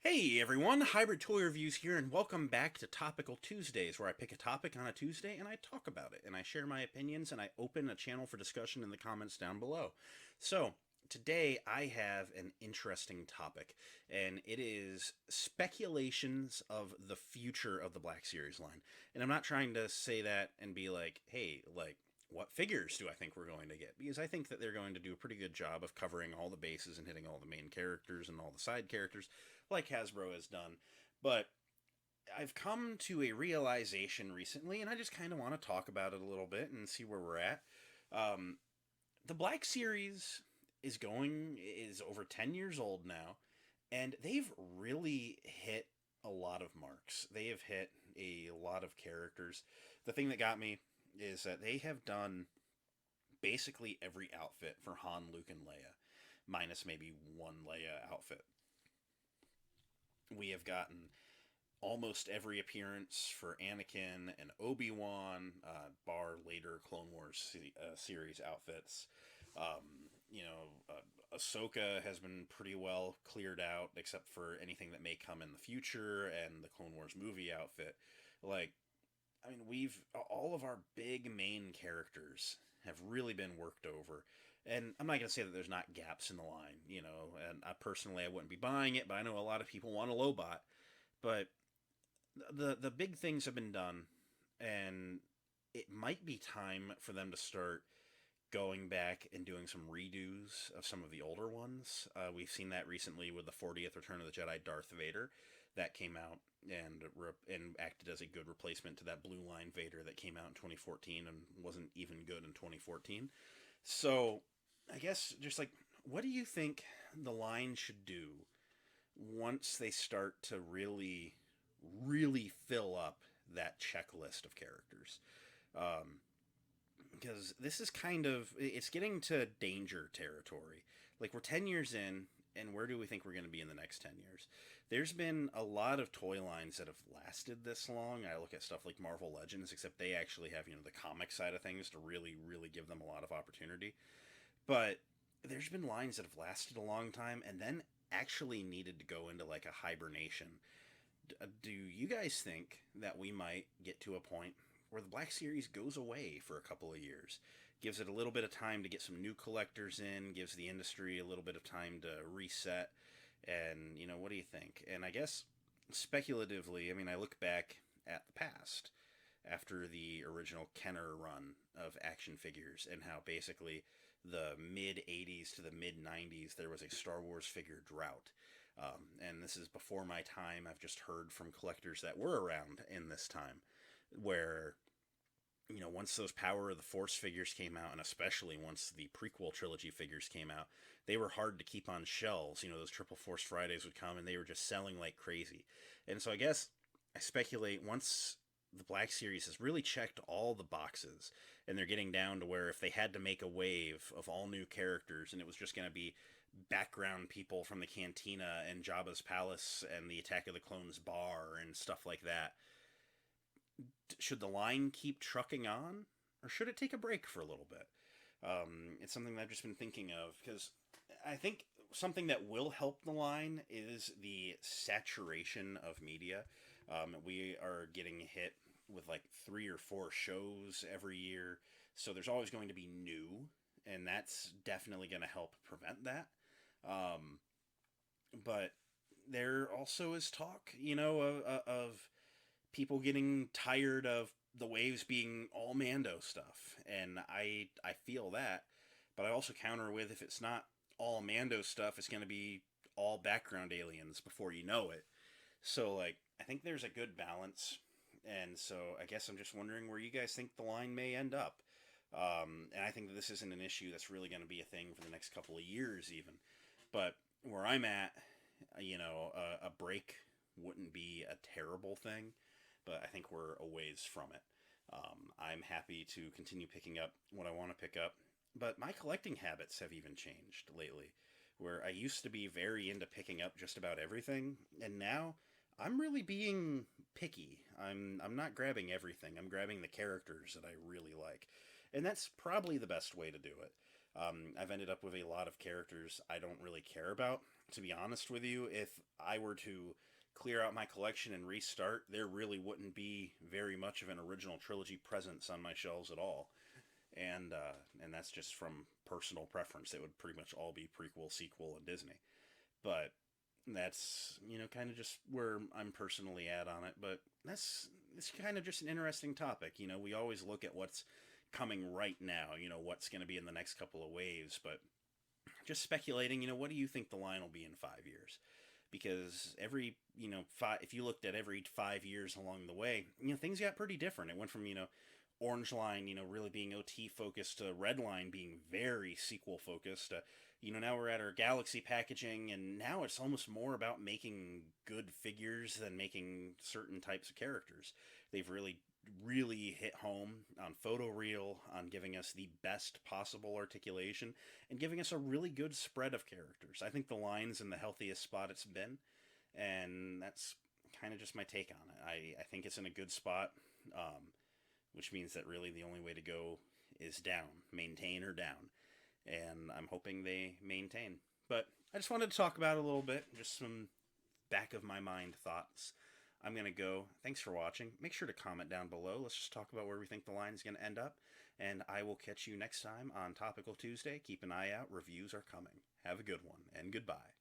Hey everyone, Hybrid Toy Reviews here, and welcome back to Topical Tuesdays, where I pick a topic on a Tuesday and I talk about it, and I share my opinions, and I open a channel for discussion in the comments down below. So, today I have an interesting topic, and it is speculations of the future of the Black Series line. And I'm not trying to say that and be like, hey, what figures do I think we're going to get? Because I think that they're going to do a pretty good job of covering all the bases and hitting all the main characters and all the side characters like Hasbro has done. But I've come to a realization recently, and I just kind of want to talk about it a little bit and see where we're at. Um, the Black Series is over 10 years old now, and they've really hit a lot of marks. They have hit a lot of characters. The thing that got me is that they have done basically every outfit for Han, Luke, and Leia, minus maybe one Leia outfit. We have gotten almost every appearance for Anakin and Obi-Wan, bar later Clone Wars series outfits. Ahsoka has been pretty well cleared out, except for anything that may come in the future, and the Clone Wars movie outfit. Like, I mean, we've all of our big main characters have really been worked over. And I'm not going to say that there's not gaps in the line, and I wouldn't be buying it, but I know a lot of people want a Lobot. But the big things have been done, and it might be time for them to start going back and doing some redos of some of the older ones. We've seen that recently with the 40th Return of the Jedi Darth Vader that came out and acted as a good replacement to that blue line Vader that came out in 2014 and wasn't even good in 2014. So, I guess just like, what do you think the line should do once they start to really, really fill up that checklist of characters? Um, because this is it's getting to danger territory. Like, we're 10 years in, and where do we think we're going to be in the next 10 years? There's been a lot of toy lines that have lasted this long. I look at stuff like Marvel Legends, except they actually have, the comic side of things to really, really give them a lot of opportunity. But there's been lines that have lasted a long time and then actually needed to go into like a hibernation. Do you guys think that we might get to a point where the Black Series goes away for a couple of years? Gives it a little bit of time to get some new collectors in, gives the industry a little bit of time to reset. And, what do you think? And I guess speculatively, I mean, I look back at the past after the original Kenner run of action figures and how basically the mid 80s to the mid 90s there was a Star Wars figure drought. And this is before my time. I've just heard from collectors that were around in this time where once those Power of the Force figures came out, and especially once the prequel trilogy figures came out, they were hard to keep on shelves. Those Triple Force Fridays would come, and they were just selling like crazy. And so I guess I speculate once the Black Series has really checked all the boxes, and they're getting down to where if they had to make a wave of all new characters, and it was just going to be background people from the Cantina and Jabba's Palace and the Attack of the Clones bar and stuff like that, should the line keep trucking on, or should it take a break for a little bit? It's something that I've just been thinking of because I think something that will help the line is the saturation of media. We are getting hit with like 3 or 4 shows every year, so there's always going to be new, and that's definitely going to help prevent that. Um, but there also is talk, of people getting tired of the waves being all Mando stuff, and I feel that, but I also counter with if it's not all Mando stuff, it's going to be all background aliens before you know it. So like I think there's a good balance, and so I guess I'm just wondering where you guys think the line may end up. And I think that this isn't an issue that's really going to be a thing for the next couple of years, even. But where I'm at, a break wouldn't be a terrible thing, but I think we're a ways from it. I'm happy to continue picking up what I want to pick up, but my collecting habits have even changed lately. Where I used to be very into picking up just about everything, and now I'm really being picky. I'm not grabbing everything. I'm grabbing the characters that I really like, and that's probably the best way to do it. I've ended up with a lot of characters I don't really care about, to be honest with you, if I were to clear out my collection and restart, there really wouldn't be very much of an original trilogy presence on my shelves at all. And that's just from personal preference. It would pretty much all be prequel, sequel, and Disney. But that's kind of just where I'm personally at on it. But that's it's kind of just an interesting topic. We always look at what's coming right now. What's going to be in the next couple of waves. But just speculating. What do you think the line will be in 5 years? Because every if you looked at every 5 years along the way, things got pretty different. It went from Orange Line, really being OT focused, to Red Line being very sequel focused. Now we're at our Galaxy packaging, and now it's almost more about making good figures than making certain types of characters. They've really hit home on photoreal, on giving us the best possible articulation, and giving us a really good spread of characters. I think the line's in the healthiest spot it's been, and that's kind of just my take on it. I think it's in a good spot, which means that really the only way to go is down, maintain or down, and I'm hoping they maintain. But I just wanted to talk about it a little bit, just some back of my mind thoughts. I'm going to go. Thanks for watching. Make sure to comment down below. Let's just talk about where we think the line is going to end up. And I will catch you next time on Topical Tuesday. Keep an eye out. Reviews are coming. Have a good one, and goodbye.